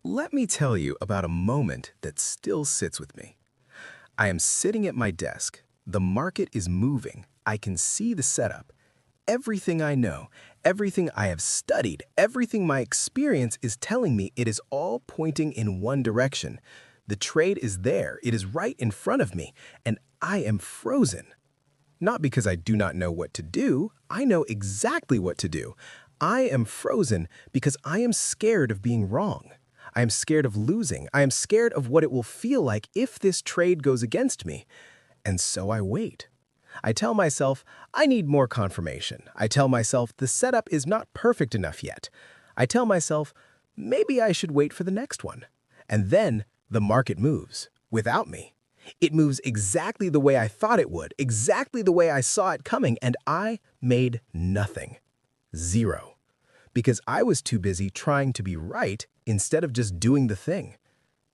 Let me tell you about a moment that still sits with me. I am sitting at my desk. The market is moving. I can see the setup. Everything I know, everything I have studied, everything my experience is telling me, it is all pointing in one direction. The trade is there. It is right in front of me, and I am frozen. Not because I do not know what to do. I know exactly what to do. I am frozen because I am scared of being wrong. I am scared of losing. I am scared of what it will feel like if this trade goes against me. And so I wait. I tell myself, I need more confirmation. I tell myself, the setup is not perfect enough yet. I tell myself, maybe I should wait for the next one. And then the market moves without me. It moves exactly the way I thought it would, exactly the way I saw it coming, and I made nothing. Zero. Because I was too busy trying to be right instead of just doing the thing.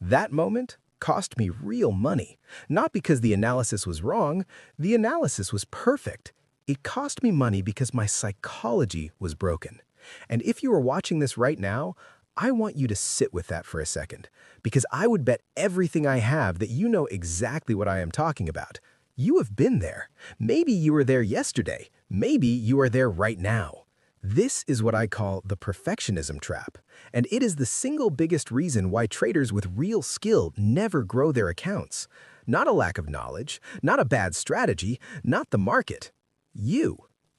That moment cost me real money, not because the analysis was wrong. The analysis was perfect. It cost me money because my psychology was broken. And if you are watching this right now, I want you to sit with that for a second, because I would bet everything I have that you know exactly what I am talking about. You have been there. Maybe you were there yesterday. Maybe you are there right now. This is what I call the perfectionism trap, and it is the single biggest reason why traders with real skill never grow their accounts. Not a lack of knowledge, not a bad strategy, not the market. You.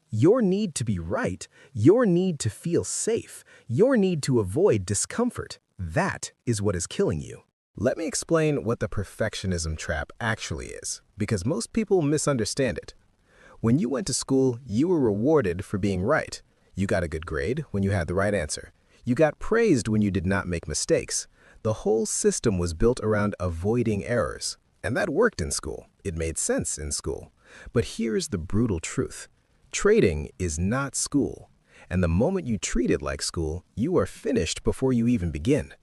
Your need to be right, your need to feel safe, your need to avoid discomfort. That is what is killing you. Let me explain what the perfectionism trap actually is, because most people misunderstand it. When you went to school, you were rewarded for being right. You got a good grade when you had the right answer. You got praised when you did not make mistakes. The whole system was built around avoiding errors. And that worked in school. It made sense in school. But here's the brutal truth. Trading is not school. And the moment you treat it like school, you are finished before you even begin.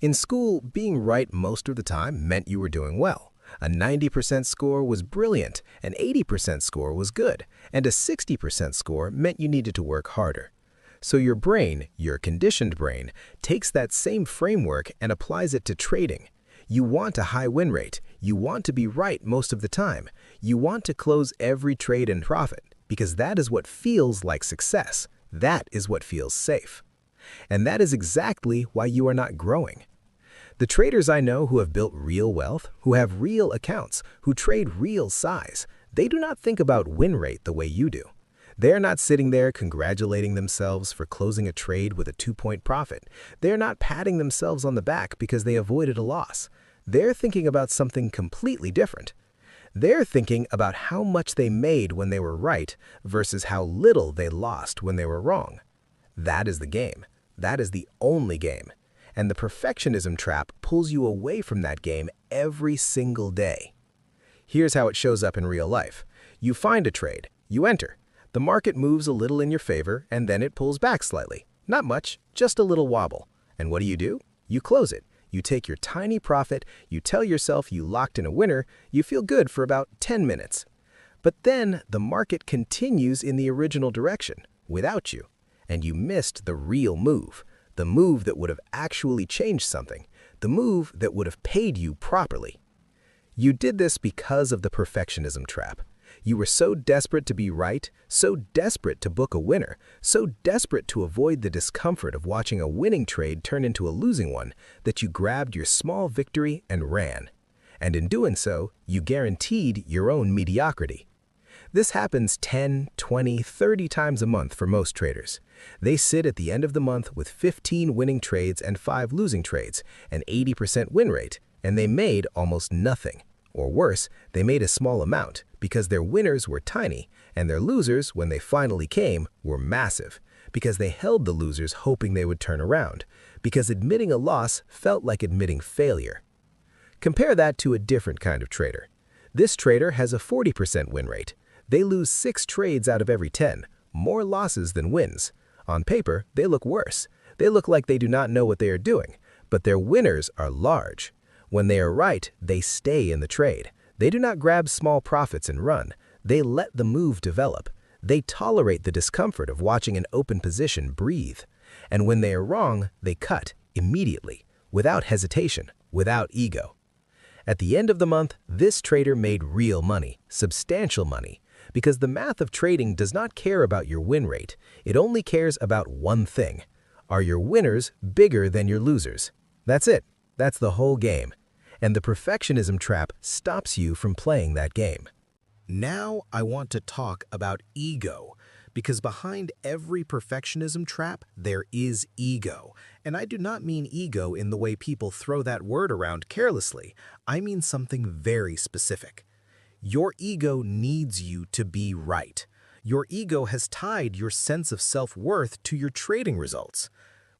In school, being right most of the time meant you were doing well. A 90% score was brilliant, an 80% score was good, and a 60% score meant you needed to work harder. So your brain, your conditioned brain, takes that same framework and applies it to trading. You want a high win rate. You want to be right most of the time. You want to close every trade in profit, because that is what feels like success. That is what feels safe. And that is exactly why you are not growing. The traders I know who have built real wealth, who have real accounts, who trade real size, they do not think about win rate the way you do. They are not sitting there congratulating themselves for closing a trade with a 2-point profit. They are not patting themselves on the back because they avoided a loss. They're thinking about something completely different. They're thinking about how much they made when they were right versus how little they lost when they were wrong. That is the game. That is the only game. And the perfectionism trap pulls you away from that game every single day. Here's how it shows up in real life. You find a trade, you enter. The market moves a little in your favor, and then it pulls back slightly. Not much, just a little wobble. And what do? You close it. You take your tiny profit, you tell yourself you locked in a winner, you feel good for about 10 minutes. But then the market continues in the original direction, without you. And you missed the real move. The move that would have actually changed something, the move that would have paid you properly. You did this because of the perfectionism trap. You were so desperate to be right, so desperate to book a winner, so desperate to avoid the discomfort of watching a winning trade turn into a losing one, that you grabbed your small victory and ran. And in doing so, you guaranteed your own mediocrity. This happens 10, 20, 30 times a month for most traders. They sit at the end of the month with 15 winning trades and 5 losing trades, an 80% win rate, and they made almost nothing. Or worse, they made a small amount because their winners were tiny and their losers, when they finally came, were massive because they held the losers hoping they would turn around, because admitting a loss felt like admitting failure. Compare that to a different kind of trader. This trader has a 40% win rate. They lose 6 trades out of every 10, more losses than wins. On paper, they look worse. They look like they do not know what they are doing, but their winners are large. When they are right, they stay in the trade. They do not grab small profits and run. They let the move develop. They tolerate the discomfort of watching an open position breathe. And when they are wrong, they cut immediately, without hesitation, without ego. At the end of the month, this trader made real money, substantial money, because the math of trading does not care about your win rate. It only cares about one thing. Are your winners bigger than your losers? That's it. That's the whole game. And the perfectionism trap stops you from playing that game. Now I want to talk about ego, because behind every perfectionism trap, there is ego. And I do not mean ego in the way people throw that word around carelessly. I mean something very specific. Your ego needs you to be right. Your ego has tied your sense of self-worth to your trading results.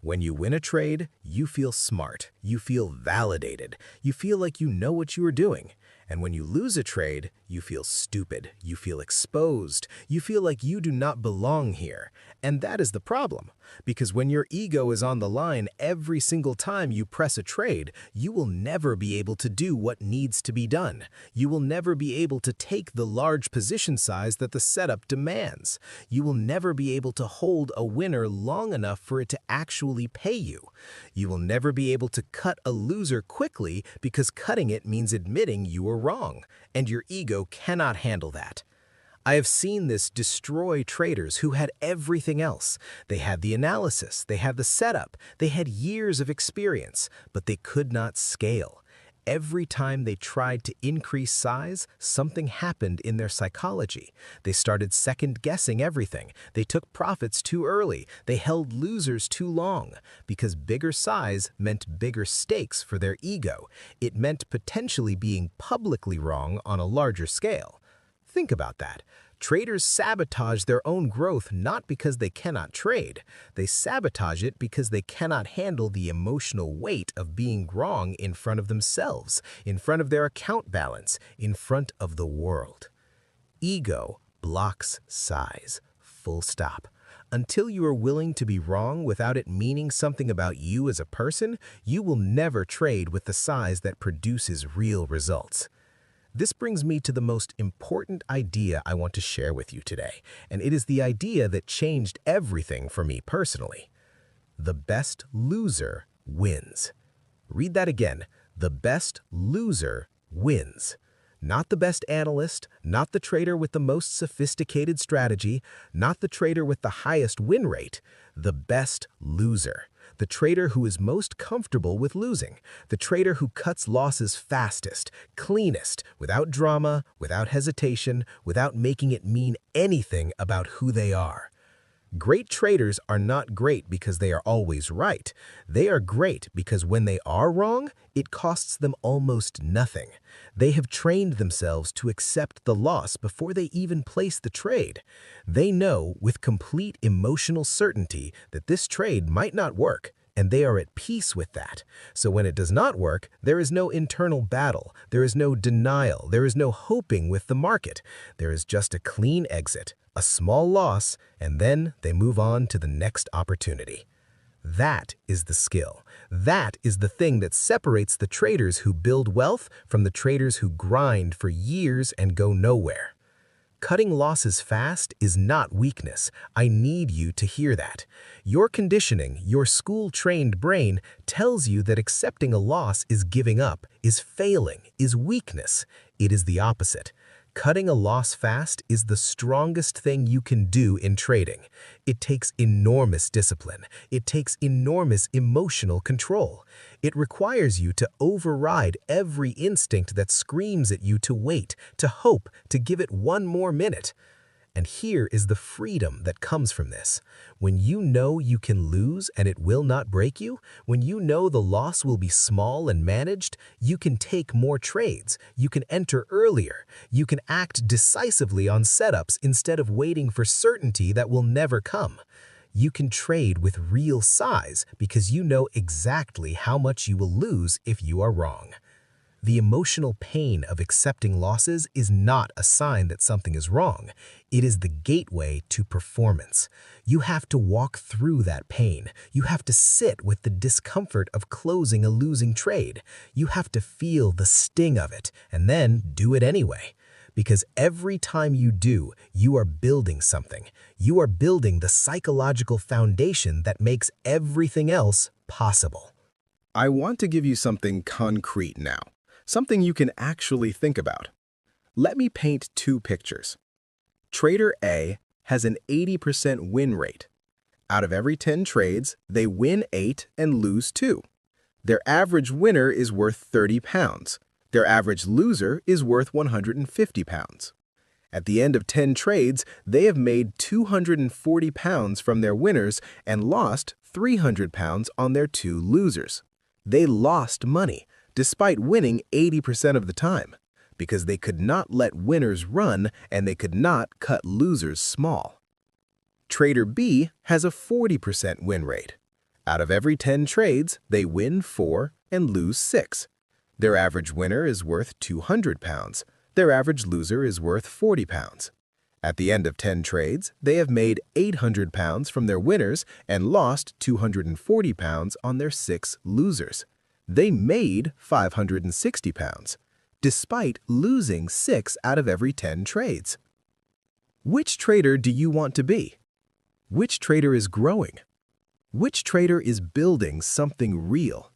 When you win a trade, you feel smart, you feel validated, you feel like you know what you are doing. And when you lose a trade, you feel stupid, you feel exposed, you feel like you do not belong here. And that is the problem, because when your ego is on the line every single time you press a trade, you will never be able to do what needs to be done. You will never be able to take the large position size that the setup demands. You will never be able to hold a winner long enough for it to actually pay you. You will never be able to cut a loser quickly because cutting it means admitting you were wrong, and your ego cannot handle that. I have seen this destroy traders who had everything else. They had the analysis, they had the setup, they had years of experience, but they could not scale. Every time they tried to increase size, something happened in their psychology. They started second-guessing everything. They took profits too early. They held losers too long. Because bigger size meant bigger stakes for their ego. It meant potentially being publicly wrong on a larger scale. Think about that. Traders sabotage their own growth not because they cannot trade. They sabotage it because they cannot handle the emotional weight of being wrong in front of themselves, in front of their account balance, in front of the world. Ego blocks size. Full stop. Until you are willing to be wrong without it meaning something about you as a person, you will never trade with the size that produces real results. This brings me to the most important idea I want to share with you today, and it is the idea that changed everything for me personally. The best loser wins. Read that again. The best loser wins. Not the best analyst, not the trader with the most sophisticated strategy, not the trader with the highest win rate. The best loser. The trader who is most comfortable with losing. The trader who cuts losses fastest, cleanest, without drama, without hesitation, without making it mean anything about who they are. Great traders are not great because they are always right. They are great because when they are wrong, it costs them almost nothing. They have trained themselves to accept the loss before they even place the trade. They know with complete emotional certainty that this trade might not work, and they are at peace with that. So when it does not work, there is no internal battle, there is no denial, there is no hoping with the market. There is just a clean exit, a small loss, and then they move on to the next opportunity. That is the skill. That is the thing that separates the traders who build wealth from the traders who grind for years and go nowhere. Cutting losses fast is not weakness. I need you to hear that. Your conditioning, your school-trained brain tells you that accepting a loss is giving up, is failing, is weakness. It is the opposite. Cutting a loss fast is the strongest thing you can do in trading. It takes enormous discipline. It takes enormous emotional control. It requires you to override every instinct that screams at you to wait, to hope, to give it one more minute. And here is the freedom that comes from this. When you know you can lose and it will not break you, when you know the loss will be small and managed, you can take more trades, you can enter earlier, you can act decisively on setups instead of waiting for certainty that will never come. You can trade with real size because you know exactly how much you will lose if you are wrong. The emotional pain of accepting losses is not a sign that something is wrong. It is the gateway to performance. You have to walk through that pain. You have to sit with the discomfort of closing a losing trade. You have to feel the sting of it and then do it anyway. Because every time you do, you are building something. You are building the psychological foundation that makes everything else possible. I want to give you something concrete now, something you can actually think about. Let me paint two pictures. Trader A has an 80% win rate. Out of every 10 trades, they win 8 and lose 2. Their average winner is worth 30 pounds. Their average loser is worth 150 pounds. At the end of 10 trades, they have made 240 pounds from their winners and lost 300 pounds on their 2 losers. They lost money, despite winning 80% of the time, because they could not let winners run and they could not cut losers small. Trader B has a 40% win rate. Out of every 10 trades, they win 4 and lose 6. Their average winner is worth 200 pounds. Their average loser is worth 40 pounds. At the end of 10 trades, they have made 800 pounds from their winners and lost 240 pounds on their 6 losers. They made 560 pounds, despite losing 6 out of every 10 trades. Which trader do you want to be? Which trader is growing? Which trader is building something real?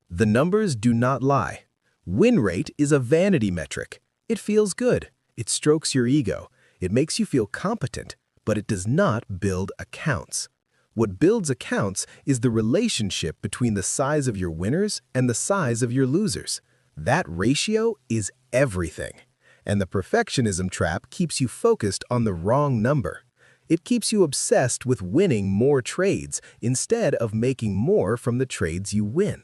The numbers do not lie. Win rate is a vanity metric. It feels good. It strokes your ego. It makes you feel competent, but it does not build accounts. What builds accounts is the relationship between the size of your winners and the size of your losers. That ratio is everything. And the perfectionism trap keeps you focused on the wrong number. It keeps you obsessed with winning more trades instead of making more from the trades you win.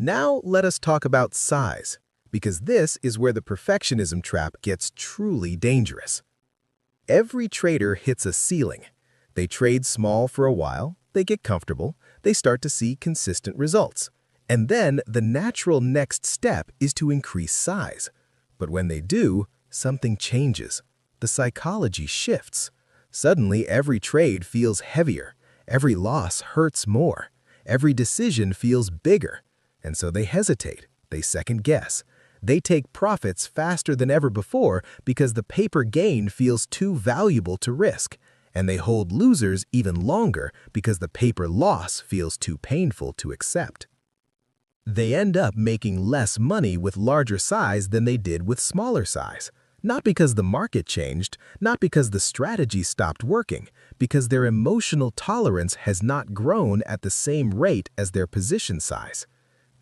Now let us talk about size, because this is where the perfectionism trap gets truly dangerous. Every trader hits a ceiling. They trade small for a while, they get comfortable, they start to see consistent results. And then the natural next step is to increase size. But when they do, something changes. The psychology shifts. Suddenly, every trade feels heavier. Every loss hurts more. Every decision feels bigger. And so they hesitate. They second guess. They take profits faster than ever before because the paper gain feels too valuable to risk. And they hold losers even longer because the paper loss feels too painful to accept. They end up making less money with larger size than they did with smaller size. Not because the market changed, not because the strategy stopped working, because their emotional tolerance has not grown at the same rate as their position size.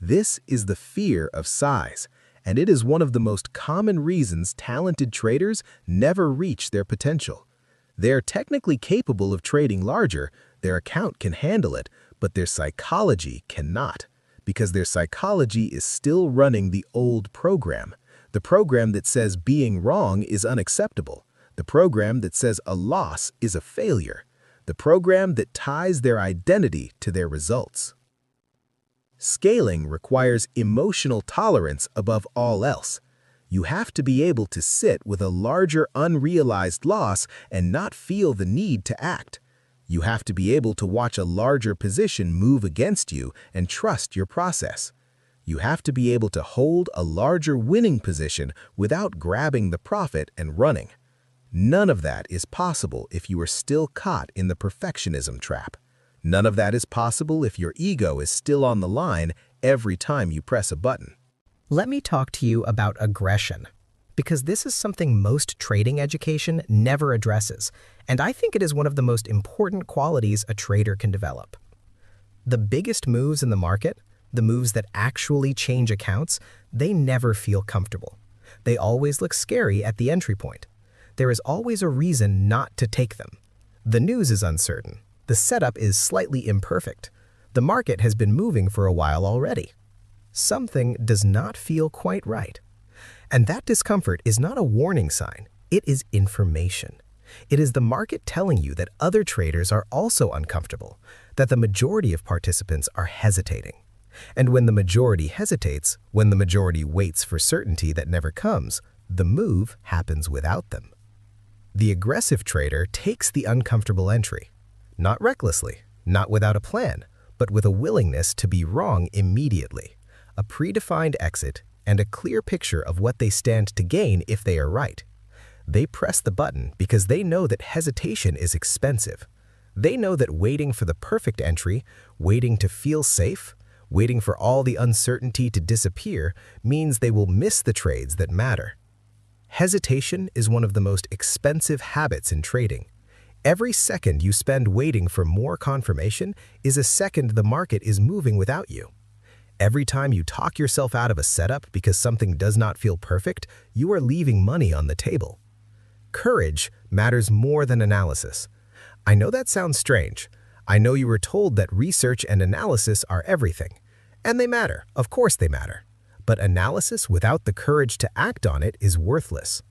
This is the fear of size, and it is one of the most common reasons talented traders never reach their potential. They're technically capable of trading larger, their account can handle it, but their psychology cannot, because their psychology is still running the old program. The program that says being wrong is unacceptable. The program that says a loss is a failure. The program that ties their identity to their results. Scaling requires emotional tolerance above all else. You have to be able to sit with a larger unrealized loss and not feel the need to act. You have to be able to watch a larger position move against you and trust your process. You have to be able to hold a larger winning position without grabbing the profit and running. None of that is possible if you are still caught in the perfectionism trap. None of that is possible if your ego is still on the line every time you press a button. Let me talk to you about aggression, because this is something most trading education never addresses, and I think it is one of the most important qualities a trader can develop. The biggest moves in the market, the moves that actually change accounts, they never feel comfortable. They always look scary at the entry point. There is always a reason not to take them. The news is uncertain. The setup is slightly imperfect. The market has been moving for a while already. Something does not feel quite right. And that discomfort is not a warning sign. It is information. It is the market telling you that other traders are also uncomfortable, that the majority of participants are hesitating. And when the majority hesitates, when the majority waits for certainty that never comes, the move happens without them. The aggressive trader takes the uncomfortable entry. Not recklessly, not without a plan, but with a willingness to be wrong immediately, a predefined exit, and a clear picture of what they stand to gain if they are right. They press the button because they know that hesitation is expensive. They know that waiting for the perfect entry, waiting to feel safe, waiting for all the uncertainty to disappear means they will miss the trades that matter. Hesitation is one of the most expensive habits in trading. Every second you spend waiting for more confirmation is a second the market is moving without you. Every time you talk yourself out of a setup because something does not feel perfect, you are leaving money on the table. Courage matters more than analysis. I know that sounds strange. I know you were told that research and analysis are everything. And they matter, of course they matter. But analysis without the courage to act on it is worthless.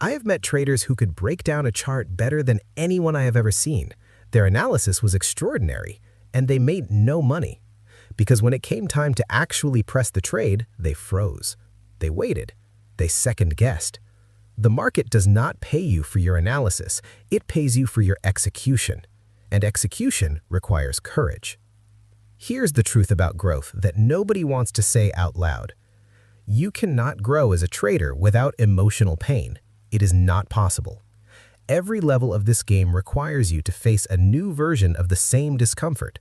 I have met traders who could break down a chart better than anyone I have ever seen. Their analysis was extraordinary, and they made no money. Because when it came time to actually press the trade, they froze. They waited. They second-guessed. The market does not pay you for your analysis. It pays you for your execution. And execution requires courage. Here's the truth about growth that nobody wants to say out loud. You cannot grow as a trader without emotional pain. It is not possible. Every level of this game requires you to face a new version of the same discomfort.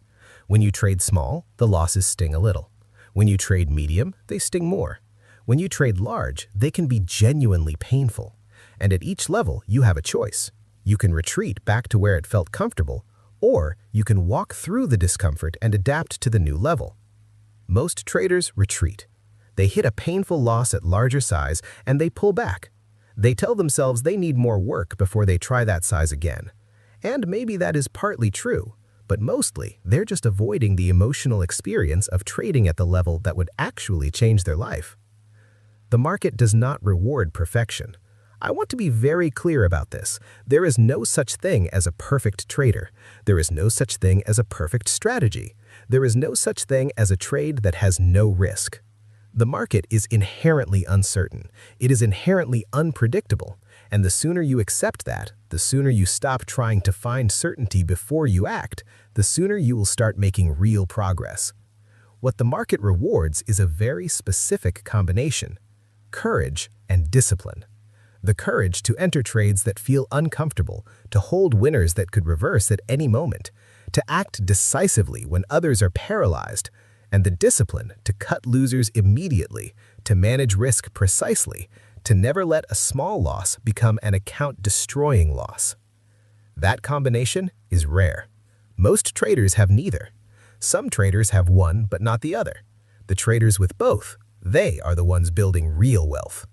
When you trade small, the losses sting a little. When you trade medium, they sting more. When you trade large, they can be genuinely painful. And at each level, you have a choice. You can retreat back to where it felt comfortable, or you can walk through the discomfort and adapt to the new level. Most traders retreat. They hit a painful loss at larger size and they pull back. They tell themselves they need more work before they try that size again. And maybe that is partly true, but mostly they're just avoiding the emotional experience of trading at the level that would actually change their life. The market does not reward perfection. I want to be very clear about this. There is no such thing as a perfect trader. There is no such thing as a perfect strategy. There is no such thing as a trade that has no risk. The market is inherently uncertain. It is inherently unpredictable. And the sooner you accept that, the sooner you stop trying to find certainty before you act, the sooner you will start making real progress. What the market rewards is a very specific combination: courage and discipline. The courage to enter trades that feel uncomfortable, to hold winners that could reverse at any moment, to act decisively when others are paralyzed, and the discipline to cut losers immediately, to manage risk precisely, to never let a small loss become an account-destroying loss. That combination is rare. Most traders have neither. Some traders have one but not the other. The traders with both, they are the ones building real wealth.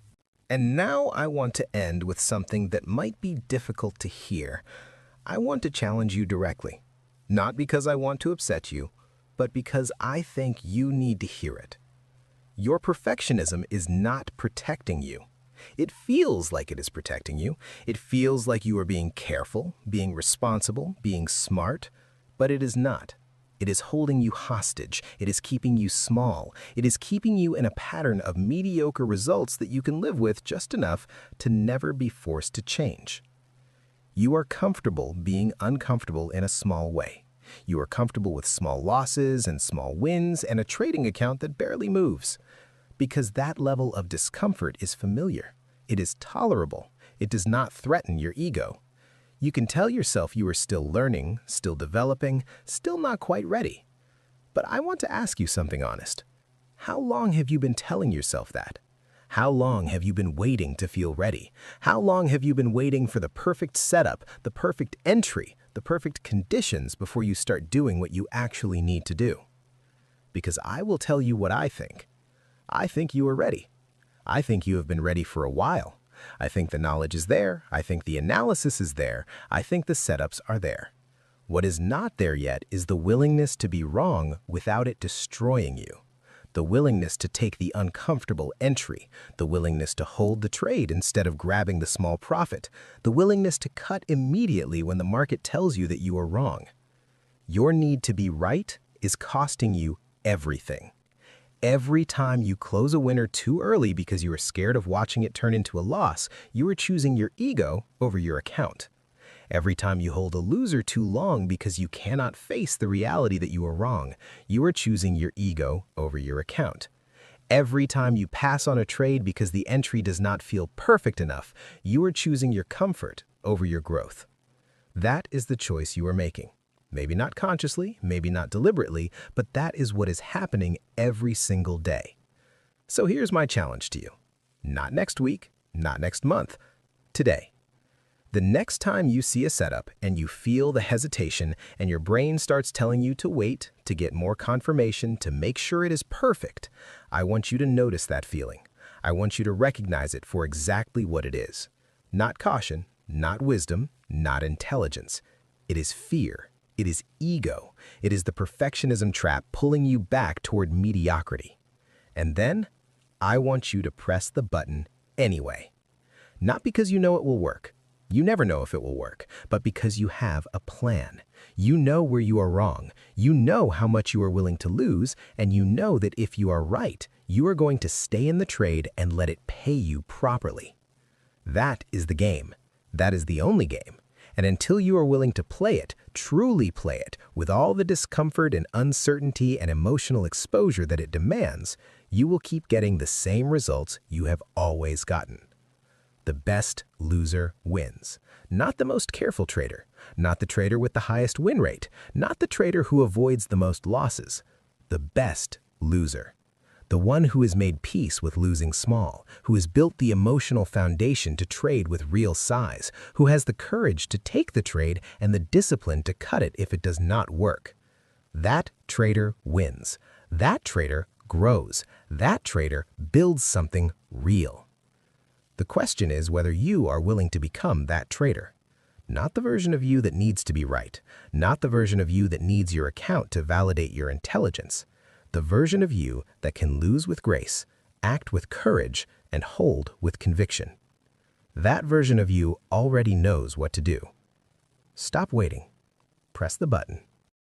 And now I want to end with something that might be difficult to hear. I want to challenge you directly. Not because I want to upset you, but because I think you need to hear it. Your perfectionism is not protecting you. It feels like it is protecting you. It feels like you are being careful, being responsible, being smart, but it is not. It is holding you hostage. It is keeping you small. It is keeping you in a pattern of mediocre results that you can live with just enough to never be forced to change. You are comfortable being uncomfortable in a small way. You are comfortable with small losses and small wins and a trading account that barely moves. Because that level of discomfort is familiar. It is tolerable. It does not threaten your ego. You can tell yourself you are still learning, still developing, still not quite ready. But I want to ask you something honest. How long have you been telling yourself that? How long have you been waiting to feel ready? How long have you been waiting for the perfect setup, the perfect entry, the perfect conditions before you start doing what you actually need to do? Because I will tell you what I think. I think you are ready. I think you have been ready for a while. I think the knowledge is there. I think the analysis is there. I think the setups are there. What is not there yet is the willingness to be wrong without it destroying you. The willingness to take the uncomfortable entry, the willingness to hold the trade instead of grabbing the small profit, the willingness to cut immediately when the market tells you that you are wrong. Your need to be right is costing you everything. Every time you close a winner too early because you are scared of watching it turn into a loss, you are choosing your ego over your account. Every time you hold a loser too long because you cannot face the reality that you are wrong, you are choosing your ego over your account. Every time you pass on a trade because the entry does not feel perfect enough, you are choosing your comfort over your growth. That is the choice you are making. Maybe not consciously, maybe not deliberately, but that is what is happening every single day. So here's my challenge to you. Not next week, not next month, today. The next time you see a setup and you feel the hesitation and your brain starts telling you to wait, to get more confirmation, to make sure it is perfect, I want you to notice that feeling. I want you to recognize it for exactly what it is. Not caution, not wisdom, not intelligence. It is fear. It is ego. It is the perfectionism trap pulling you back toward mediocrity. And then, I want you to press the button anyway. Not because you know it will work. You never know if it will work, but because you have a plan. You know where you are wrong. You know how much you are willing to lose, and you know that if you are right, you are going to stay in the trade and let it pay you properly. That is the game. That is the only game. And until you are willing to play it, truly play it, with all the discomfort and uncertainty and emotional exposure that it demands, you will keep getting the same results you have always gotten. The best loser wins. Not the most careful trader, not the trader with the highest win rate, not the trader who avoids the most losses. The best loser. The one who has made peace with losing small, who has built the emotional foundation to trade with real size, who has the courage to take the trade and the discipline to cut it if it does not work. That trader wins. That trader grows. That trader builds something real. The question is whether you are willing to become that trader. Not the version of you that needs to be right, not the version of you that needs your account to validate your intelligence. The version of you that can lose with grace, act with courage, and hold with conviction. That version of you already knows what to do. Stop waiting. Press the button.